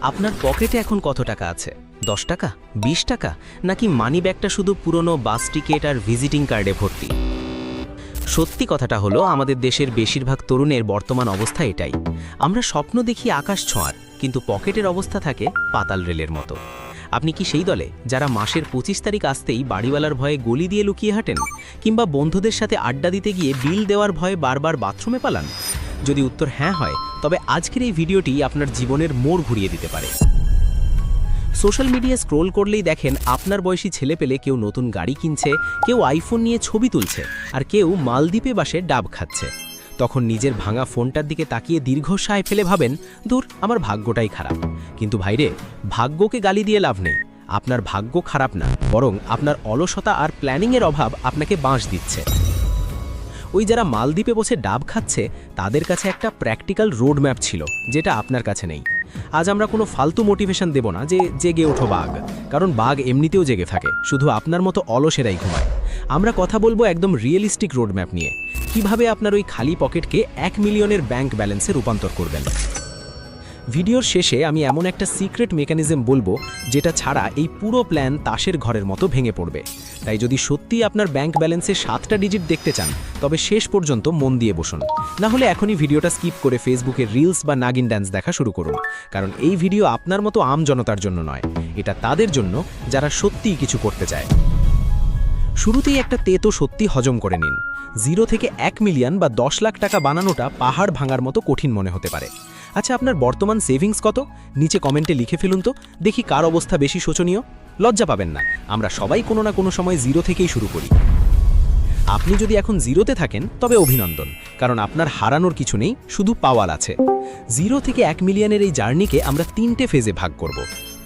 আপনার পকেটে এখন কত টাকা আছে? 10 টাকা, 20 টাকা, নাকি মানি ব্যাগটা শুধু পুরনো বাস টিকিট আর ভিজিটিং কার্ডে ভর্তি? সত্যি কথাটা হলো, আমাদের দেশের বেশিরভাগ তরুণের বর্তমান অবস্থা এটাই। আমরা স্বপ্ন দেখি আকাশ ছোঁয়ার, কিন্তু পকেটের অবস্থা থাকে পাতাল রেলের মতো। আপনি কি সেই দলে যারা মাসের 25 তারিখ আসতেই বাড়িওয়ালার ভয়ে গলি দিয়ে লুকিয়ে হাঁটেন, কিংবা বন্ধুদের সাথে আড্ডা দিতে গিয়ে বিল দেওয়ার ভয়ে বারবার বাথরুমে পালান? যদি উত্তর হ্যাঁ হয়, তবে আজকের এই ভিডিওটি আপনার জীবনের মোড় ঘুরিয়ে দিতে পারে। সোশ্যাল মিডিয়া স্ক্রোল করলেই দেখেন আপনার বয়সী ছেলেপেলে কেউ নতুন গাড়ি কিনছে, কেউ আইফোন নিয়ে ছবি তুলছে, আর কেউ মালদ্বীপে বাসে ডাব খাচ্ছে। তখন নিজের ভাঙা ফোনটার দিকে তাকিয়ে দীর্ঘশ্বাস ফেলে ভাবেন, দূর, আমার ভাগ্যটাই খারাপ। কিন্তু ভাইরে, ভাগ্যকে গালি দিয়ে লাভ নেই। আপনার ভাগ্য খারাপ না, বরং আপনার অলসতা আর প্ল্যানিংয়ের অভাব আপনাকে বাঁশ দিচ্ছে। ওই যারা মালদ্বীপে বসে ডাব খাচ্ছে, তাদের কাছে একটা প্র্যাকটিক্যাল রোড ম্যাপ ছিল, যেটা আপনার কাছে নেই। আজ আমরা কোনো ফালতু মোটিভেশন দেব না যে জেগে ওঠো বাঘ, কারণ বাঘ এমনিতেও জেগে থাকে, শুধু আপনার মতো অলসেরাই ঘুমায়। আমরা কথা বলবো একদম রিয়েলিস্টিক রোড ম্যাপ নিয়ে, কিভাবে আপনার ওই খালি পকেটকে 1 মিলিয়নের ব্যাংক ব্যালেন্সে রূপান্তর করবেন। ভিডিওর শেষে আমি এমন একটা সিক্রেট মেকানিজম বলবো, যেটা ছাড়া এই পুরো প্ল্যান তাসের ঘরের মতো ভেঙে পড়বে। তাই যদি সত্যি আপনার ব্যাংক ব্যালেন্সে 7টা ডিজিট দেখতে চান, তবে শেষ পর্যন্ত মন দিয়ে বসুন। না হলে এখনই ভিডিওটা স্কিপ করে ফেসবুকের রিলস বা নাগিন ড্যান্স দেখা শুরু করুন, কারণ এই ভিডিও আপনার মতো আম জনতার জন্য নয়, এটা তাদের জন্য যারা সত্যিই কিছু করতে চায়। শুরুতেই একটা তেতো সত্যি হজম করে নিন। 0 থেকে 1 মিলিয়ন বা 10 লাখ টাকা বানানোটা পাহাড় ভাঙার মতো কঠিন মনে হতে পারে। আচ্ছা, আপনার বর্তমান সেভিংস কত? নিচে কমেন্টে লিখে ফেলুন তো, দেখি কার অবস্থা বেশি শোচনীয়। লজ্জা পাবেন না, আমরা সবাই কোনো না কোনো সময় 0 থেকেই শুরু করি। আপনি যদি এখন 0তে থাকেন, তবে অভিনন্দন, কারণ আপনার হারানোর কিছু নেই, শুধু পাওয়ার আছে। 0 থেকে 1 মিলিয়নের এই জার্নিকে আমরা 3টে ফেজে ভাগ করব।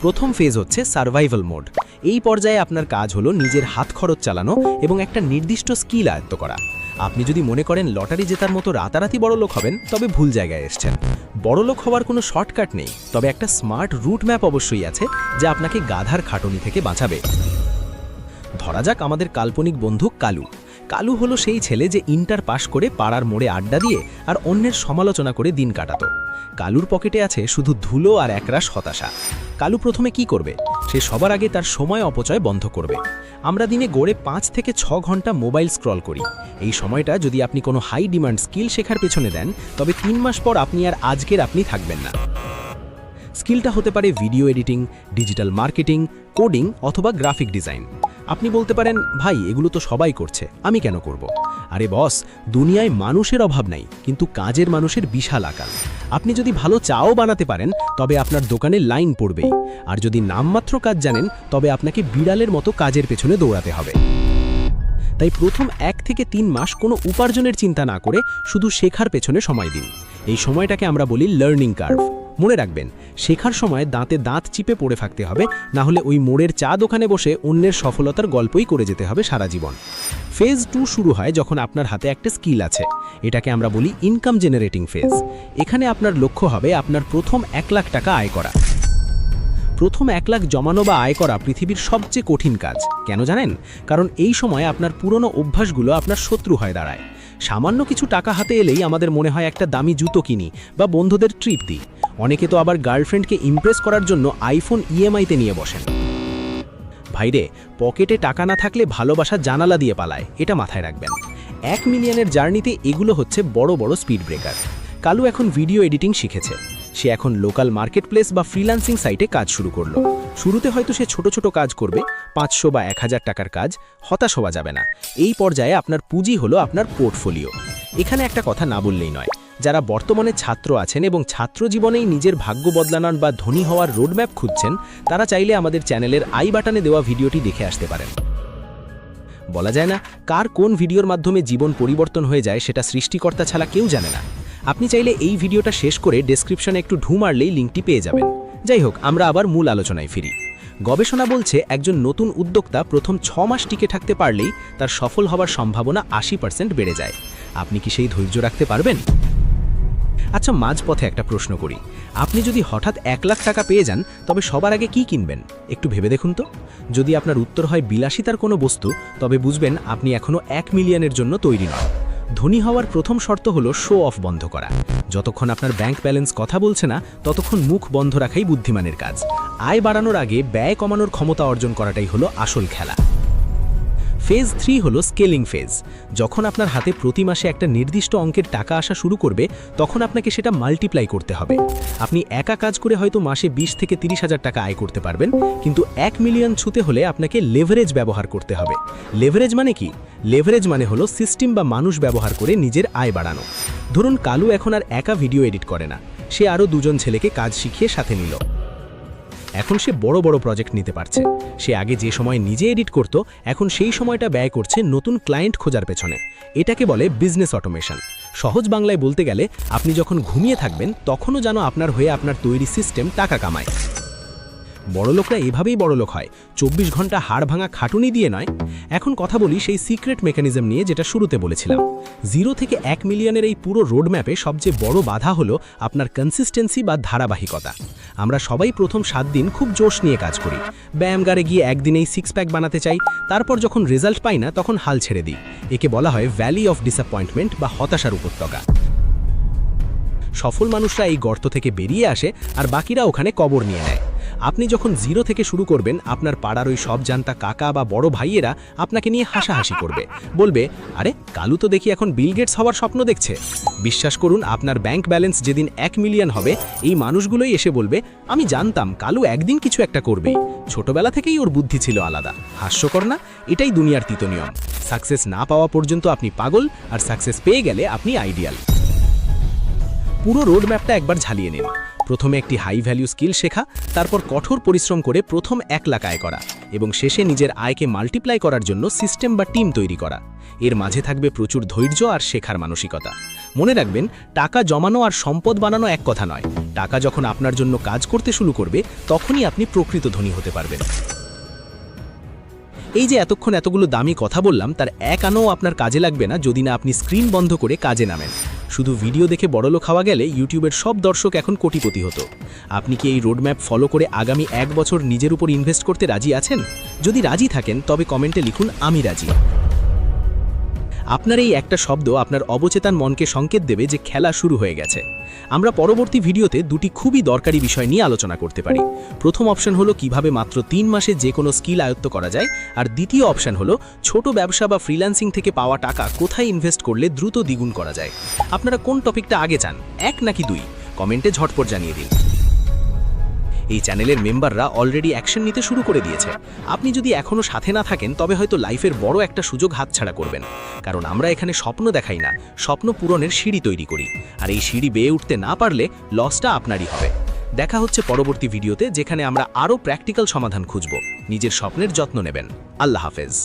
প্রথম ফেজ হচ্ছে সার্ভাইভাল মোড। এই পর্যায়ে আপনার কাজ হলো নিজের হাত খরচ চালানো এবং একটা নির্দিষ্ট স্কিল আয়ত্ত করা। আপনি যদি মনে করেন লটারি জেতার মতো রাতারাতি বড়লোক হবেন, তবে ভুল জায়গায় এসেছেন। বড়লোক হওয়ার কোনো শর্টকাট নেই, তবে একটা স্মার্ট রুট ম্যাপ অবশ্যই আছে, যা আপনাকে গাধার খাটুনি থেকে বাঁচাবে। ধরা যাক আমাদের কাল্পনিক বন্ধু কালু। কালু হলো সেই ছেলে যে ইন্টার পাশ করে পাড়ার মোড়ে আড্ডা দিয়ে আর অন্যের সমালোচনা করে দিন কাটাতো। কালুর পকেটে আছে শুধু ধুলো আর একরাশ হতাশা। কালু প্রথমে কি করবে? সে সবার আগে তার সময় অপচয় বন্ধ করবে। আমরা দিনে গড়ে 5 থেকে 6 ঘন্টা মোবাইল স্ক্রল করি। এই সময়টা যদি আপনি কোনো হাই ডিমান্ড স্কিল শেখার পেছনে দেন, তবে 3 মাস পর আপনি আর আজকের আপনি থাকবেন না। স্কিলটা হতে পারে video editing, digital marketing, coding অথবা গ্রাফিক ডিজাইন। আপনি বলতে পারেন, ভাই এগুলো তো সবাই করছে, আমি কেন করব? আরে বস, দুনিয়ায় মানুষের অভাব নাই, কিন্তু কাজের মানুষের বিশাল আকাল। আপনি যদি ভালো চাও বানাতে পারেন, তবে আপনার দোকানে লাইন পড়বেই। আর যদি নামমাত্র কাজ জানেন, তবে আপনাকে বিড়ালের মতো কাজের পেছনে দৌড়াতে হবে। তাই প্রথম 1 থেকে 3 মাস কোনো উপার্জনের চিন্তা না করে শুধু শেখার পেছনে সময় দিন। এই সময়টাকে আমরা বলি লার্নিং কার্ভ। মনে রাখবেন, শেখার সময় দাঁতে দাঁত চিপে পড়ে থাকতে হবে, না হলে ওই মোড়ের চা দোকানে বসে অন্যের সফলতার গল্পই করে যেতে হবে সারা জীবন। ফেজ 2 শুরু হয় যখন আপনার হাতে একটা স্কিল আছে। এটাকে আমরা বলি ইনকাম জেনারেটিং ফেজ। এখানে আপনার লক্ষ্য হবে আপনার প্রথম 1 লাখ টাকা আয় করা। প্রথম 1 লাখ জমানো বা আয় করা পৃথিবীর সবচেয়ে কঠিন কাজ। কেন জানেন? কারণ এই সময় আপনার পুরনো অভ্যাসগুলো আপনার শত্রু হয়ে দাঁড়ায়। সামান্য কিছু টাকা হাতে এলেই আমাদের মনে হয় একটা দামি জুতো কিনি বা বন্ধুদের ট্রিপ দিই। অনেকে তো আবার গার্লফ্রেন্ডকে ইমপ্রেস করার জন্য আইফোন ইএমআইতে নিয়ে বসেন। ভাইরে, পকেটে টাকা না থাকলে ভালোবাসা জানালা দিয়ে পালায়, এটা মাথায় রাখবেন। 1 মিলিয়নের জার্নিতে এগুলো হচ্ছে বড় বড় স্পিড ব্রেকার। কালু এখন ভিডিও এডিটিং শিখেছে। সে এখন লোকাল মার্কেট প্লেস বা ফ্রিল্যান্সিং সাইটে কাজ শুরু করলো। শুরুতে হয়তো সে ছোট ছোট কাজ করবে, 500 বা 1000 টাকার কাজ। হতাশ হওয়া যাবে না। এই পর্যায়ে আপনার পুঁজি হলো আপনার পোর্টফোলিও। এখানে একটা কথা না বললেই নয়, যারা বর্তমানে ছাত্র আছেন এবং ছাত্র জীবনেই নিজের ভাগ্য বদলানোর বা ধনী হওয়ার রোডম্যাপ খুঁজছেন, তারা চাইলে আমাদের চ্যানেলের আই বাটনে দেওয়া ভিডিওটি দেখে আসতে পারেন। বলা যায় না কার কোন ভিডিওর মাধ্যমে জীবন পরিবর্তন হয়ে যায়, সেটা সৃষ্টিকর্তা ছাড়া কেউ জানে না। আপনি চাইলে এই ভিডিওটা শেষ করে ডেসক্রিপশনে একটু ঢু মারলেই লিঙ্কটি পেয়ে যাবেন। যাই হোক, আমরা আবার মূল আলোচনায় ফিরি। গবেষণা বলছে একজন নতুন উদ্যোক্তা প্রথম 6 মাস টিকে থাকতে পারলেই তার সফল হওয়ার সম্ভাবনা 80% বেড়ে যায়। আপনি কি সেই ধৈর্য রাখতে পারবেন? আচ্ছা, মাঝপথে একটা প্রশ্ন করি। আপনি যদি হঠাৎ 1 লাখ টাকা পেয়ে যান, তবে সবার আগে কি কিনবেন? একটু ভেবে দেখুন তো। যদি আপনার উত্তর হয় বিলাসিতার কোনো বস্তু, তবে বুঝবেন আপনি এখনও 1 মিলিয়নের জন্য তৈরি নন। ধনী হওয়ার প্রথম শর্ত হলো শো অফ বন্ধ করা। যতক্ষণ আপনার ব্যাংক ব্যালেন্স কথা বলছে না ততক্ষণ মুখ বন্ধ রাখাই বুদ্ধিমানের কাজ। আয় বাড়ানোর আগে ব্যয় কমানোর ক্ষমতা অর্জন করাটাই হলো আসল খেলা। ফেজ 3 হলো স্কেলিং ফেজ। যখন আপনার হাতে প্রতি মাসে একটা নির্দিষ্ট অঙ্কের টাকা আসা শুরু করবে তখন আপনাকে সেটা মাল্টিপ্লাই করতে হবে। আপনি একা কাজ করে হয়তো মাসে 20 থেকে 30,000 টাকা আয় করতে পারবেন, কিন্তু 1 মিলিয়ন ছুতে হলে আপনাকে লেভারেজ ব্যবহার করতে হবে। লেভারেজ মানে কি? লেভারেজ মানে হলো সিস্টেম বা মানুষ ব্যবহার করে নিজের আয় বাড়ানো। ধরুন কালু এখন আর একা ভিডিও এডিট করে না, সে আরও 2 জন ছেলেকে কাজ শিখিয়ে সাথে নিল। এখন সে বড় বড় প্রজেক্ট নিতে পারছে। সে আগে যে সময় নিজে এডিট করত, এখন সেই সময়টা ব্যয় করছে নতুন ক্লায়েন্ট খোঁজার পেছনে। এটাকে বলে বিজনেস অটোমেশন। সহজ বাংলায় বলতে গেলে আপনি যখন ঘুমিয়ে থাকবেন তখনও যেন আপনার হয়ে আপনার তৈরি সিস্টেম টাকা কামায়। বড়লোকরা এভাবেই বড়লোক হয়, 24 ঘন্টা হাড় ভাঙা খাটুনি দিয়ে নয়। এখন কথা বলি সেই সিক্রেট মেকানিজম নিয়ে যেটা শুরুতে বলেছিলাম। 0 থেকে 1 মিলিয়নের এই পুরো রোডম্যাপে সবচেয়ে বড় বাধা হলো আপনার কনসিস্টেন্সি বা ধারাবাহিকতা। আমরা সবাই প্রথম 7 দিন খুব জোশ নিয়ে কাজ করি, ব্যায়ামগারে গিয়ে একদিনেই 6 প্যাক বানাতে চাই, তারপর যখন রেজাল্ট পাই না তখন হাল ছেড়ে দিই। একে বলা হয় ভ্যালি অফ ডিসঅ্যাপয়েন্টমেন্ট বা হতাশার উপত্যকা। সফল মানুষরা এই গর্ত থেকে বেরিয়ে আসে আর বাকিরা ওখানে কবর নিয়ে নেয়। আপনি যখন 0 থেকে শুরু করবেন, আপনার পাড়ার ওই সব জানতা কাকা বা বড় ভাইয়েরা আপনাকে নিয়ে হাসাহাসি করবে, বলবে, আরে কালু তো দেখি এখন বিল গেটস হওয়ার স্বপ্ন দেখছে। বিশ্বাস করুন, আপনার ব্যাংক ব্যালেন্স যেদিন 1 মিলিয়ন হবে, এই মানুষগুলোই এসে বলবে, আমি জানতাম কালু একদিন কিছু একটা করবেই, ছোটবেলা থেকেই ওর বুদ্ধি ছিল আলাদা। হাস্যকর না? এটাই দুনিয়ার তিতো নিয়ম। সাকসেস না পাওয়া পর্যন্ত আপনি পাগল, আর সাকসেস পেয়ে গেলে আপনি আইডিয়াল। পুরো রোডম্যাপটা একবার ঝালিয়ে নিন। প্রথমে একটি হাই ভ্যালু স্কিল শেখা, তারপর কঠোর পরিশ্রম করে প্রথম 1 লাখ আয় করা, এবং শেষে নিজের আয়কে মাল্টিপ্লাই করার জন্য সিস্টেম বা টিম তৈরি করা। এর মাঝে থাকবে প্রচুর ধৈর্য আর শেখার মানসিকতা। মনে রাখবেন, টাকা জমানো আর সম্পদ বানানো এক কথা নয়। টাকা যখন আপনার জন্য কাজ করতে শুরু করবে তখনই আপনি প্রকৃত ধনী হতে পারবেন। এই যে এতক্ষণ এতগুলো দামি কথা বললাম, তার এক আনাও আপনার কাজে লাগবে না যদি না আপনি স্ক্রিন বন্ধ করে কাজে নামেন। শুধু ভিডিও দেখে বড়লোক হওয়া গেলে ইউটিউবের সব দর্শক এখন কোটিপতি হতো। আপনি কি এই রোডম্যাপ ফলো করে আগামী 1 বছর নিজের উপর ইনভেস্ট করতে রাজি আছেন? যদি রাজি থাকেন তবে কমেন্টে লিখুন, আমি রাজি। আপনার এই একটা শব্দ আপনার অবচেতন মনকে সংকেত দেবে যে খেলা শুরু হয়ে গেছে। আমরা পরবর্তী ভিডিওতে 2টি খুবই দরকারি বিষয় নিয়ে আলোচনা করতে পারি। প্রথম অপশন হলো কিভাবে মাত্র 3 মাসে যে কোনো স্কিল আয়ত্ত করা যায়, আর দ্বিতীয় অপশন হলো ছোট ব্যবসা বা ফ্রিল্যান্সিং থেকে পাওয়া টাকা কোথায় ইনভেস্ট করলে দ্রুত দ্বিগুণ করা যায়। আপনারা কোন টপিকটা আগে চান, 1 নাকি 2? কমেন্টে ঝটপট জানিয়ে দিন। এই চ্যানেলের মেম্বাররা অলরেডি অ্যাকশন নিতে শুরু করে দিয়েছে। আপনি যদি এখনও সাথে না থাকেন তবে হয়তো লাইফের বড় একটা সুযোগ হাতছাড়া করবেন। কারণ আমরা এখানে স্বপ্ন দেখাই না, স্বপ্ন পূরণের সিঁড়ি তৈরি করি। আর এই সিঁড়ি বেয়ে উঠতে না পারলে লসটা আপনারই হবে। দেখা হচ্ছে পরবর্তী ভিডিওতে, যেখানে আমরা আরও প্র্যাকটিক্যাল সমাধান খুঁজব। নিজের স্বপ্নের যত্ন নেবেন। আল্লাহ হাফেজ।